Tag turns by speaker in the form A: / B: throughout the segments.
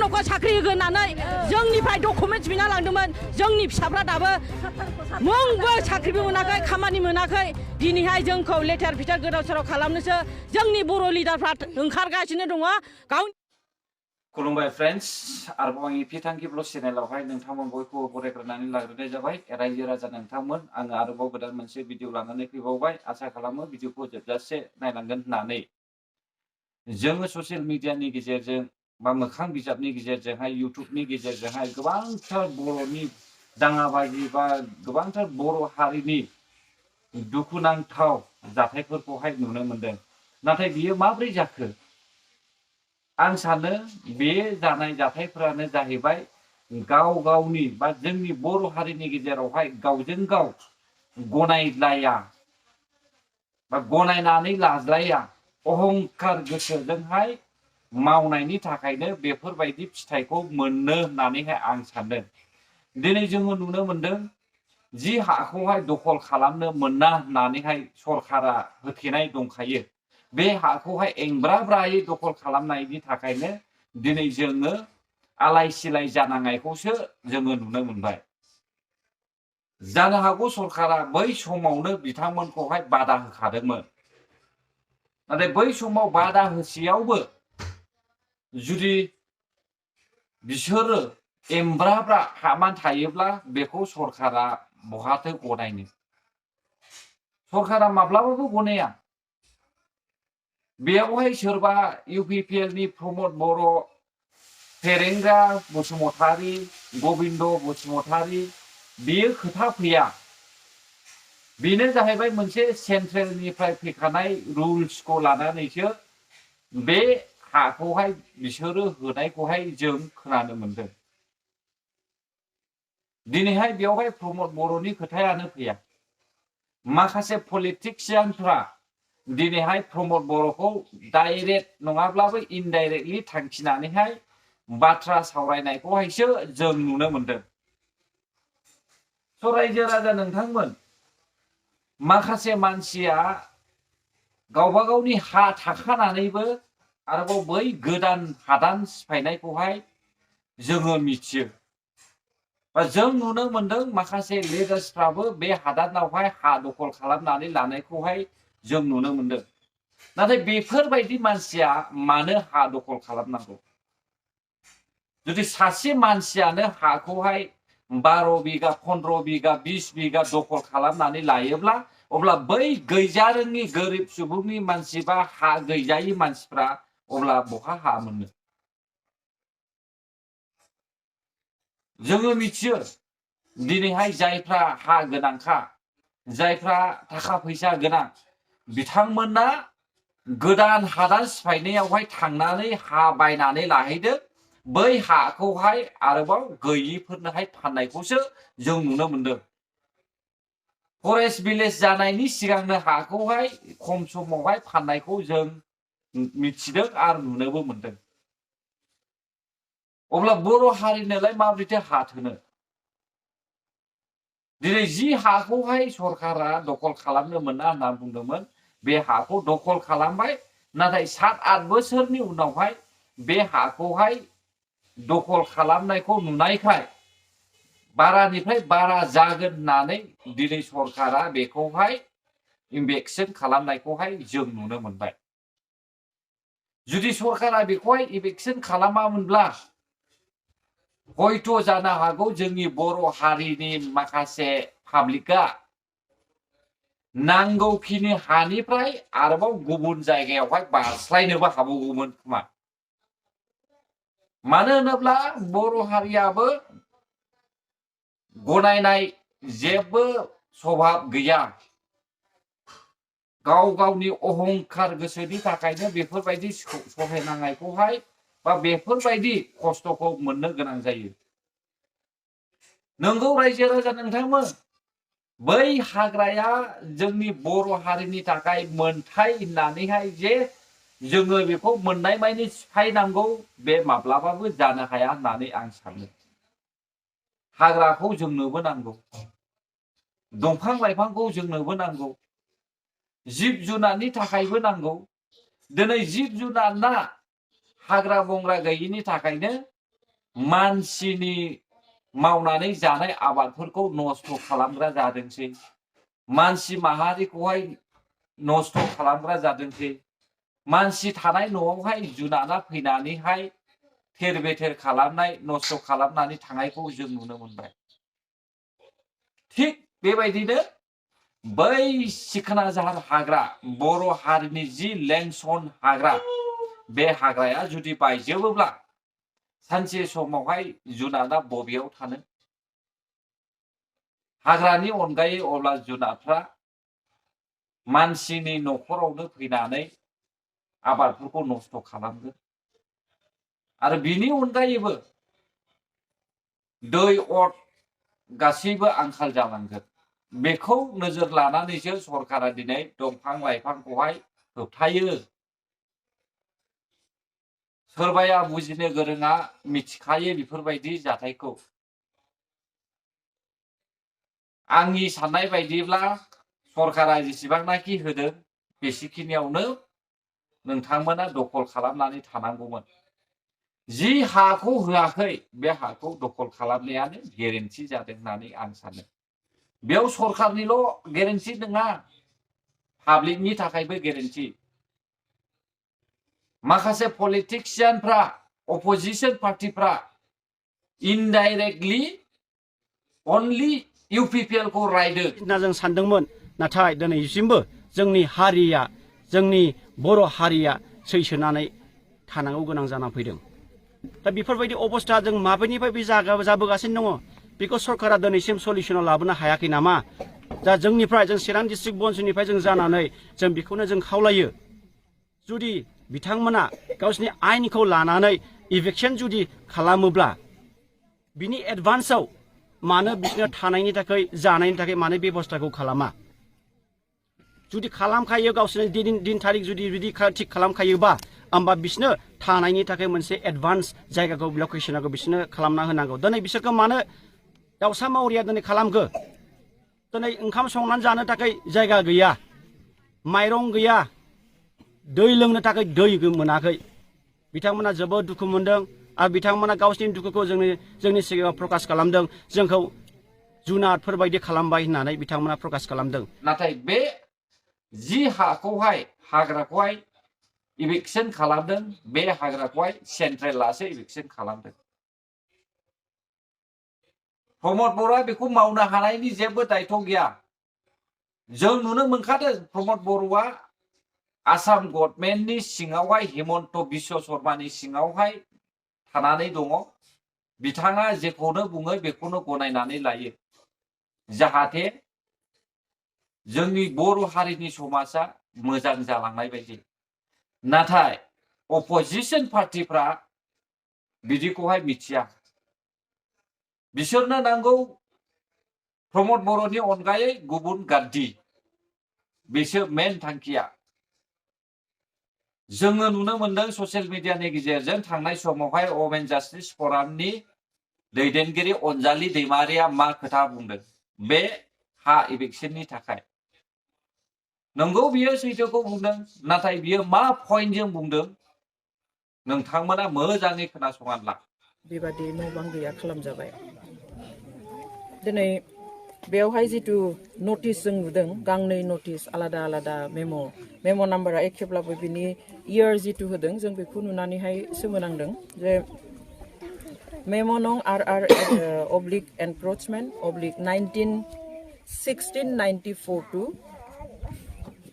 A: हिनजावखौ साख्रि होगोन होननानै जोंनिफ्राय डकुमेन्टस बिना लांदोंमोन जोंनि फिसाफ्रा दाबो मुंबो साख्रिबो मोनाखै खामानि मोनाखै दिनैहाय जोंखौ लेथेर फिथेर गोदाव सोराव खालामनोसो जोंनि बर' लिडारफ्रा ओंखारगासिनो दङ गावनि
B: खुलुमबाय फ्रेन्ड्स आरोबाव आंनि फिथांखि ब्लग चेनेलावहाय नोंथांमोन बयखौबो बरायग्रोनानै लाग्रोनाय जाबाय रायजो राजा नोंथांमोन आङो आरोबाव गोदान मोनसे भिडिअ लानानै फैबावबाय आसा खालामो भिडिअखौ जोबजासे नायलांगोन होननानै जोङो ससियेल मिडियानि गेजेरजों बा मोखां बिजाबनि गेजेरजोंहाय इउटुबनि गेजेरजोंहाय गोबांथार बर'नि दाङाबाजि बा गोबांथार बर' हारिनि दुखुनांथाव जाथायफोरखौहाय नुनो मोनदों नाथाय बियो माबोरै जाखो आं सानो बे जानाय जाथायफोरानो जाहैबाय गाव गावनि बा जोंनि बर' हारिनि गेजेरावहाय गावजों गाव गनायलाया बा गनायनानै लाज्लाया अहंकार गोसोजोंहाय मावनायनि थाखायनो बेफोरबायदि फिथाइखौ मोननो होननानैहाय आं सानदों। दिनै जोङो नुनो मोनदों जि हाखौहाय दखल खालामनो मोना होननानैहाय सरकारा होथेनाय दंखायो बे हाखौहाय एंब्रा-ब्रायै दखल खालामनायनि थाखायनो दिनै जोङो आलाय सिलाय जानांनायखौसो जोङो नुनो मोनबाय। जानो हागौ सरकारा बै समावनो बिथांमोनखौहाय बादा होखादोंमोन नाथाय बै समाव बादा होसेयावबो जुदि बिसोरो एमब्राब्रा हामान थायोब्ला बेखौ सरकारा बहाथो गनायनो सरकारा माब्लाबाबो गनाया बेयावहाय सोरबा इउपिपिएल नि प्रमद बर' फेरेंगा बसुमतारी गबिन्द बसुमतारी बेयो खोथा फैया बेनो जाहैबाय मोनसे सेन्ट्रेलनिफ्राय फैखानाय रुल्सखौ लानानैसो बे हाखौहाय बिसोरो होनायखौहाय जों खोनानो मोनदों। दिनैहाय बेयावहाय प्रमद बर'नि खोथायानो फैया माखासे पलिटिशियानफ्रा दिनैहाय प्रमद बर'खौ डाइरेक्ट नङाब्लाबो इनडाइरेक्टलि थांखिनानैहाय बाथ्रा सावरायनायखौहायसो जों नुनो मोनदों। स' रायजो राजा नोंथांमोन माखासे मानसिया गावबा गावनि हा थाखानानैबो आरोबाव बै गोदान हादान सिफायनायखौहाय जोङो मिथियो बा जों नुनो मोनदों माखासे लिडार्सफ्राबो बे हादानावहाय हा दखल खालामनानै लानायखौहाय जों नुनो मोनदों नाथाय बेफोरबायदि मानसिया मानो हा दखल खालामनांगौ जुदि सासे मानसियानो हाखौहाय 12 बिगा 15 बिगा 20 बिगा दखल खालामनानै लायोब्ला अब्ला बै गैजारोङि गोरिब सुबुंनि मानसि बा हा गैजायै मानसिफ्रा अब्ला बहा हा मोननो जोङो मिथियो दिनैहाय जायफ्रा हा गोनांखा जायफ्रा थाखा फैसा गोनां बिथांमोना गोदान हादान सिफायनायावहाय थांनानै हा बायनानै लाहैदों बै हाखौहाय आरोबाव गैयिफोरनोहाय फाननायखौसो जों नुनो मोनदों। फरेस्ट भिलेज जानायनि सिगांनो हाखौहाय खम समावहाय फाननायखौ जों मिथिदों आरो नुनोबो मोनदों। अब्ला बर' हारिनोलाय माबोरैथो हा थोनो दिनै जि हाखौहाय सरकारा दखल खालामनो मोना होनना बुंदोंमोन बे हाखौ दखल खालामबाय नाथाय 7-8 बोसोरनि उनावहाय बे हाखौहाय दखल खालामनायखौ नुनायखाय बारानिफ्राय बारा जागोन होननानै दिनै सरकारा बेखौहाय इनभेक्सन खालामनायखौहाय जों नुनो मोनबाय। जुदि सरकारा बेखौहाय इनभेक्सन खालामामोनब्ला हयथ' जानो हागौ जोंनि बर' हारिनि माखासे पाब्लिकआ नांगौखिनि हानिफ्राय आरोबाव गुबुन जायगायावहाय बारस्लायनोबो हागौमोन खोमा मानो होनोब्ला बर' हारियाबो गनायनाय जेबो स्वभाब गैया गाव गावनि अहंकार गोसोनि थाखायनो बेफोरबायदि सहायनांनायखौहाय बा बेफोरबायदि खस्थ'खौ मोननो गोनां जायो। नंगौ रायजो राजा नोंथांमोन बै हाग्राया जोंनि बर' हारिनि थाखाय मोनथाय होननानैहाय जे जोङो बेखौ मोननाय मानि सिफायनांगौ बे माब्लाबाबो जानो हाया होननानै आं सानो। हाग्राखौ जोंनोबो नांगौ दंफां लाइफांखौ जोंनोबो नांगौ जिब जुनारनि थाखायबो नांगौ दिनै जिब जुनारना हाग्रा बंग्रा गैयिनि थाखायनो मानसिनि मावनानै जानाय आबादफोरखौ नस्थ' खालामग्रा जादोंसै मानसि माहारिखौहाय नस्थ' खालामग्रा जादोंसै मानसि थानाय न'आवहाय जुनारा फैनानैहाय थेर बेथेर खालामनाय नस्थ' खालामनानै थांनायखौ जों नुनो मोनबाय थिग बेबायदिनो बै सिखोना जाहार हाग्रा बर' हारिनि जि लेंसन हाग्रा बे हाग्राया जुदि बायजोबोब्ला सानसे समावहाय जुनारा बबेयाव थानो हाग्रानि अनगायै अब्ला जुनारफ्रा मानसिनि न'खरावनो फैनानै आबादफोरखौ नस्थ' खालामगोन आरो बिनि अनगायैबो दै अर गासैबो आंखाल जालांगोन बेखौ नोजोर लानानैसो सरकारा दिनै दंफां लाइफांखौहाय होबथायो सोरबाया बुजिनो गोरोङा मिथिखायो बेफोरबायदि जाथायखौ आंनि साननाय बायदिब्ला सरकारा जेसेबांनाखि होदों बेसेखिनियावनो नोंथांमोना दखल खालामनानै थानांगौमोन जि हाखौ होआखै बे हाखौ दखल खालामनायानो गेरेन्थि जादों होननानै आं सानो बेयाव सरकारनिल' गेरेन्थि नङा पाब्लिकनि थाखायबो गेरेन्थि माखासे पलिटिशियानफ्रा अपोजिशन पार्टिफ्रा इनडाइरेक्टलि अनलि इउपिपिएल को रायदों
C: ना जों सानदोंमोन नाथाय दिनैसिमबो जोंनि हारिया जोंनि बर' हारिया सैसोनानै थानांगौ गोनां जाना फैदों दा बेफोरबायदि अबस्था जों माबेनिफ्राय बे जाबोगासिनो दङ बेखौ सरकारा दिनैसिम सलिउसनाव लाबोनो हायाखै नामा दा जोंनिफ्राय जों चिरां डिस्ट्रिक्ट बन्सनिफ्राय जों जानानै जों बेखौनो जों खावलायो जुदि बिथांमोना गावसिनि आयेनखौ लानानै इभिक्सन जुदि खालामोब्ला बिनि एडभान्सआव मानो बिसोरनो थानायनि थाखाय जानायनि थाखाय मानो बेबस्थाखौ खालामा जुदि खालामखायो गावसोरनि दिन थारिख जुदि बिदि थिक खालामखायोबा होमबा बिसोरनो थानायनि थाखाय मोनसे एडभान्स जायगाखौ लकेसनखौ बिसोरनो खालामना होनांगौ दिनै बिसोरखौ मानो दाउसा मावरिया दिनै खालामखो दिनै ओंखाम संनानै जानो थाखाय जायगा गैया माइरं गैया दै लोंनो थाखाय दै मोनाखै बिथांमोना जोबोद दुखु मोनदों आरो बिथांमोना गावसिनि दुखुखौ जोंनि सिगाङाव प्रकाश खालामदों जोंखौ जुनारफोर बायदि खालामबाय होननानै बिथांमोना प्रकाश खालामदों
B: नाथाय बे जि हाखौहाय हाग्राखौहाय इभिक्सन खालामदों बे हाग्राखौहाय सेन्ट्रेलासो इभिक्सन खालामदों प्रमद बर'आ बेखौ मावनो हानायनि जेबो दायथ' गैया जों नुनो मोनखादों प्रमद बर'आ आसाम गभर्नमेन्टनि सिङावहाय हिमन्त बिश्व शर्मानि सिङावहाय थानानै दङ बिथाङा जेखौनो बुङो बेखौनो गनायनानै लायो जाहाथे जोंनि बर' हारिनि समाजा मोजां जालांनाय बायदि नाथाय अपोजिशन पार्टिफ्रा बिदिखौहाय मिथिया बिसोरनो नांगौ प्रमद बर'नि अनगायै गुबुन गाद्रि बिसोर मेन थांखिया जोङो नुनो मोनदों ससियेल मिडियानि गेजेरजों थांनाय समावहाय वमेन जास्टिस फरामनि दैदेनगिरि अनजालि दैमारिया मा खोथा बुंदों बे हा इभिक्सननि थाखाय नंगौ बियो सैथोखौ बुंदों नाथाय बियो मा पइन्टजों बुंदों नोंथांमोना मोजाङै खोनासंनानै ला
D: बेबादि न' बां गैया खालामजाबाय दिनै बेवहाय जितु नटिस जों नुदों गांनै नटिस आलादा आलादा मेम' नाम्बारा एखेब्लाबो बिनि इयार जितु होदों जों बेखौ नुनानैहाय सोमोनांदों जे मेम' नं RR oblique encroachment oblique 1694 to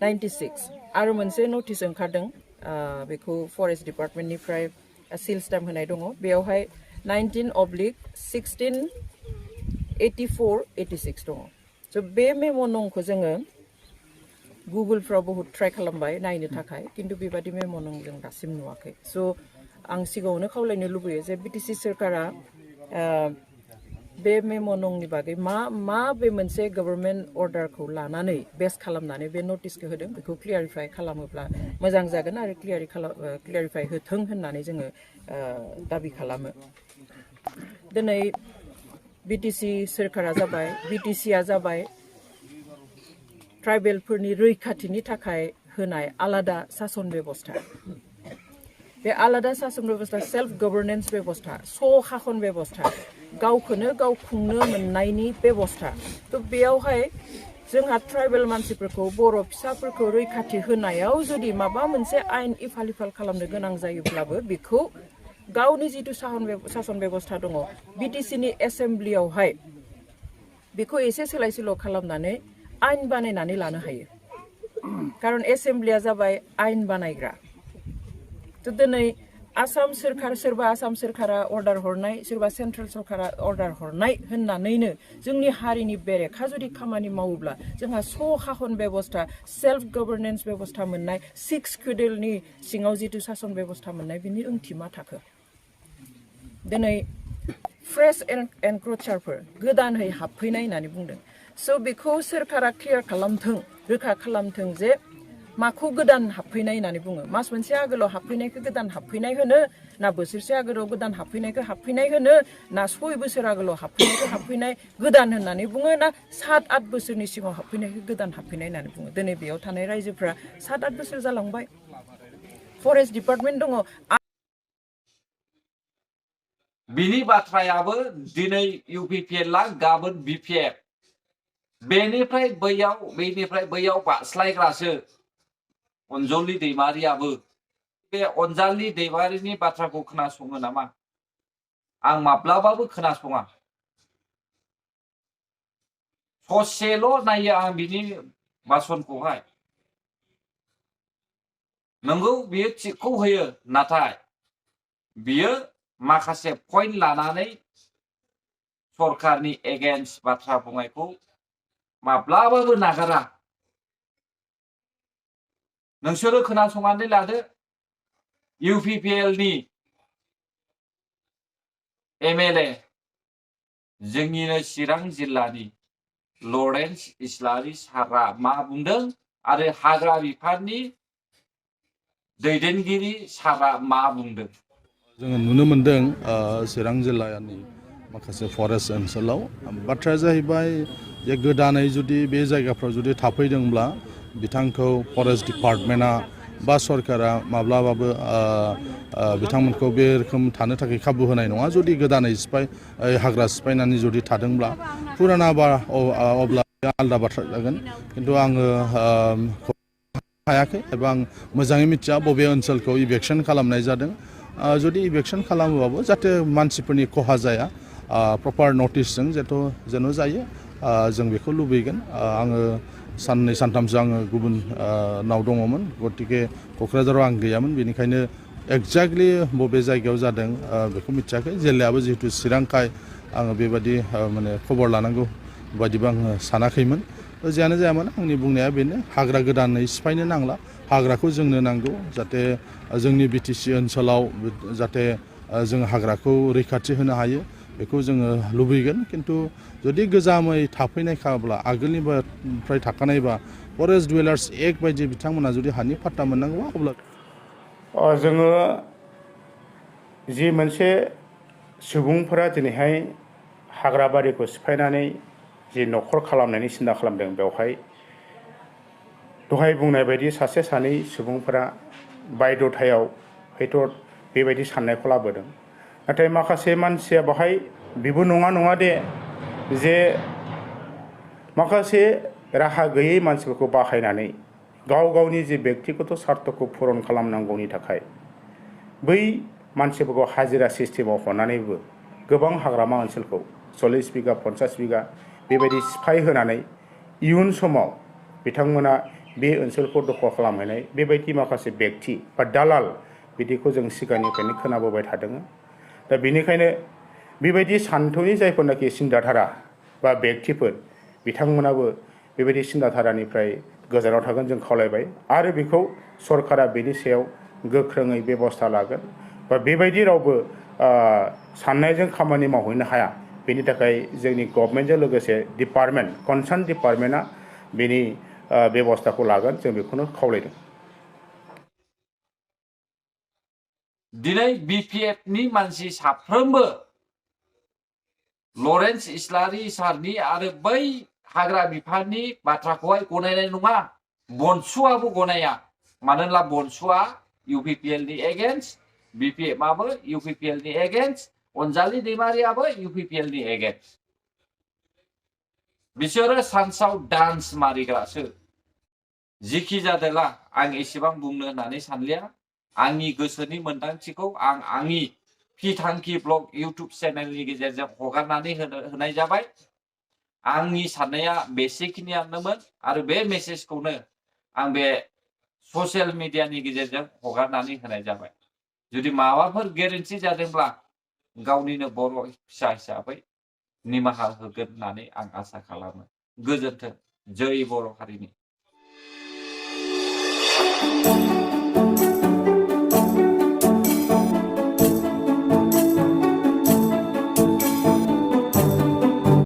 D: 96 आरो मोनसे नटिस ओंखारदों बेखौ फरेस्ट डिपार्टमेन्टनिफ्राय सिल स्टाम्प होनाय दङ बेयावहाय 19/16/84-86 दङ स' बे मेम' नंखौ जोङो गुगोलफ्राव बहुत ट्राइ खालामबाय नायनो थाखाय खिन्थु बेबादि मेम' नं जों दासिम नुवाखै स' आं सिगाङावनो खावलायनो लुबैयो जे BTC सोरखारा बे मेम' नंनि बागै मा बे मोनसे गभर्नमेन्ट अर्डारखौ लानानै बेस खालामनानै बे नटिसखौ होदों बेखौ क्लियारिफाइ खालामोब्ला मोजां जागोन आरो क्लियारिफाइ होथों होननानै जोङो दाबि खालामो दिनै BTC सोरखारा जाबाय BTCआ जाबाय ट्राइबेलफोरनि रैखाथिनि थाखाय होनाय आलादा सासन बेबस्था बे आलादा सासन बेबस्था सेल्फ गभर्नेन्स बेबस्था सखाखन बेबस्था गावखौनो गाव खुंनो मोननायनि बेबस्था थ' बेयावहाय जोंहा ट्राइबेल मानसिफोरखौ बर' फिसाफोरखौ रैखाथि होनायाव जुदि माबा मोनसे आयेन इफाल इफाल खालामनो गोनां जायोब्लाबो बेखौ गावनि जिथु सासन बेबस्था दङ बिटिसिनि एसेम्ब्लियावहाय बेखौ एसे सोलाय सोल' खालामनानै आयेन बानायनानै लानो हायो खारन एसेम्ब्लिया जाबाय आयेन बानायग्रा थ' दिनै आसाम सोरखार सोरबा आसाम सोरखारा अर्डार हरनाय सोरबा सेन्ट्रेल सरकारा अर्डार हरनाय होननानैनो जोंनि हारिनि बेरेखा जुदि खामानि मावोब्ला जोंहा सखाखन बेबस्था सेल्फ गभर्नेन्स बेबस्था मोननाय 6 सिड्युलनि सिङाव जिथु सासन बेबस्था मोननाय बिनि ओंथि मा थाखो दिनै फ्रेश एनक्रोचारफोर गोदानै हाबफैनाय होननानै बुंदों स' बेखौ सोरखारा क्लियार खालामथों रोखा खालामथों जे माखौ गोदान हाबफैनाय होननानै बुङो मास मोनसे आगोलाव हाबफैनायखौ गोदान हाबफैनाय होनो ना बोसोरसे आगोलाव गोदान हाबफैनायखौ हाबफैनाय होनो ना 6 बोसोर आगोलाव हाबफैनायखौ हाबफैनाय गोदान होननानै बुङो ना 7-8 बोसोरनि सिगाङाव हाबफैनायखौ गोदान हाबफैनाय होननानै बुङो दिनै बेयाव थानाय रायजोफ्रा 7-8 बोसोर जालांबाय फरेस्ट डिपार्टमेन्ट दङ
B: बिनि बाथ्रायाबो दिनै इउपिपिएलआ गाबोन बिपिएफ बेनिफ्राय बैयाव बास्लायग्रासो अनजलि दैमारियाबो बे अनजालि दैमारिनि बाथ्राखौ खोनासङो नामा आं माब्लाबाबो खोनासङा ससेल' नायो आं बिनि भाषणखौहाय नंगौ बियो थिगखौ होयो नाथाय बियो माखासे पइन्ट लानानै सरकारनि एगेन्स्ट बाथ्रा बुंनायखौ माब्लाबाबो नागारा नोंसोरो खोनासंनानै लादो इउपिपिएलनि एमएलए जोंनिनो चिरां जिल्लानि लरेन्स इस्लारि सारआ मा बुंदों आरो हाग्रा बिफाननि दैदेनगिरि सारआ मा बुंदों
E: जोङो नुनो मोनदों चिरां जिल्लानि माखासे फरेस्ट ओनसोलाव बाथ्राया जाहैबाय जे गोदानै जुदि बे जायगाफ्राव जुदि थाफैदोंब्ला बिथांखौ फरेस्ट डिपार्टमेन्टआ बा सरकारा माब्लाबाबो बिथांमोनखौ बे रोखोम थानो थाखाय खाबु होनाय नङा जुदि गोदानै हाग्रा सिफायनानै जुदि थादोंब्ला फुराना बा अब्ला आलादा बाथ्रा जागोन खिन्थु आङो हायाखै एबा आं मोजाङै मिथिया बबे ओनसोलखौ इभेक्सन खालामनाय जादों जुदि इभेक्सन खालामोबाबो जाहाथे मानसिफोरनि खहा जाया प्रपार नटिसजों जेन' जायो जों बेखौ लुबैगोन आङो साननै सानथामसो आङो गुबुन नाव दङमोन गतिके क'क्राझाराव आं गैयामोन बेनिखायनो एक्जेक्टलि बबे जायगायाव जादों बेखौ मिथियाखै जिल्लायाबो जिहेतु चिरांखाय आङो बेबादि माने खबर लानांगौ बायदिबो आङो सानाखैमोन जियानो जायामानो आंनि बुंनाया बेनो हाग्रा गोदानै सिफायनो नांला हाग्राखौ जोंनो नांगौ जाहाथे जोंनि बिटिसि ओनसोलाव जाहाथे जों हाग्राखौ रैखाथि होनो हायो बेखौ जोङो लुबैगोन खिन्थु जुदि गोजामै थाफैनायखाब्ला आगोलनिफ्राय थाखानायबा फरेस्ट डुवेलार्स एक्ट बायदि बिथांमोना जुदि हानि पाट्टा मोननांगौबा अब्ला
F: जोङो जि मोनसे सुबुंफोरा दिनैहाय हाग्रा बारिखौ सिफायनानै जि न'खर खालामनायनि सिन्था खालामदों बेवहाय दहाय बुंनाय बायदि सासे सानै सुबुंफोरा बायद'थायाव हयथ' बेबायदि साननायखौ लाबोदों नाथाय माखासे मानसिया बाहाय बेबो नङा दे जे माखासे राहा गैयै मानसिफोरखौ बाहायनानै गावनि जि बेक्तिगत स्वार्थखौ पुरन खालामनांगौनि थाखाय बै मानसिफोरखौ हाजिरा सिस्टेमाव हरनानैबो गोबां हाग्रामा ओनसोलखौ 40 बिगा 50 बिगा बेबायदि सिफाय होनानै इयुन समाव बिथांमोना बे ओनसोलखौ दखल खालामहैनाय बेबायदि माखासे बेक्ति बा दालाल बिदिखौ जों सिगांनिफ्रायनो खोनाबोबाय थादों दा बेनिखायनो बेबायदि सान्थौनि जायफोरनाखि सिन्ताधारा बा बेक्तिफोर बिथांमोनाबो बेबायदि सिन्ताधारानिफ्राय गोजानाव थागोन जों खावलायबाय आरो बेखौ सरकारा बेनि सायाव गोख्रोङै बेबस्था लागोन बा बेबायदि रावबो साननायजों खामानि मावहैनो हाया बेनि थाखाय जोंनि गभर्नमेन्टजों लोगोसे डिपार्टमेन्ट कनसार्न डिपार्टमेन्टआ बेनि बेबस्थाखौ लागोन जों बेखौनो खावलायदों
B: दिनै बिपिएफनि मानसि साफ्रोमबो लरेन्स इस्लारि सारनि आरो बै हाग्रा बिफाननि बाथ्राखौहाय गनायनाय नङा बनसुआबो गनाया मानो होनब्ला बनसुआ इउपिपिएलनि एगेन्स्ट BPM-आबो UPPL-नि एगेन्स्ट अनजालि दैमारियाबो UPPL-नि एगेन्स्ट बिसोरो सानसाव डान्स मारिग्रासो जिखि जादोला आं एसेबां बुंनो होननानै सानलिया आंनि गोसोनि मोन्दांथिखौ आं आंनि फिथांखि ब्लग इउटुब चेनेलनि गेजेरजों हगारनानै होनाय जाबाय आंनि साननाया बेसेखिनियानोमोन आरो बे मेसेजखौनो आं बे ससियेल मिडियानि गेजेरजों हगारनानै होनाय जाबाय जुदि माबाफोर गोरोन्थि जादोंब्ला गावनिनो बर' फिसा हिसाबै निमाहा होगोन होननानै आं आसा खालामो गोजोन्थों जै बर' हारिनि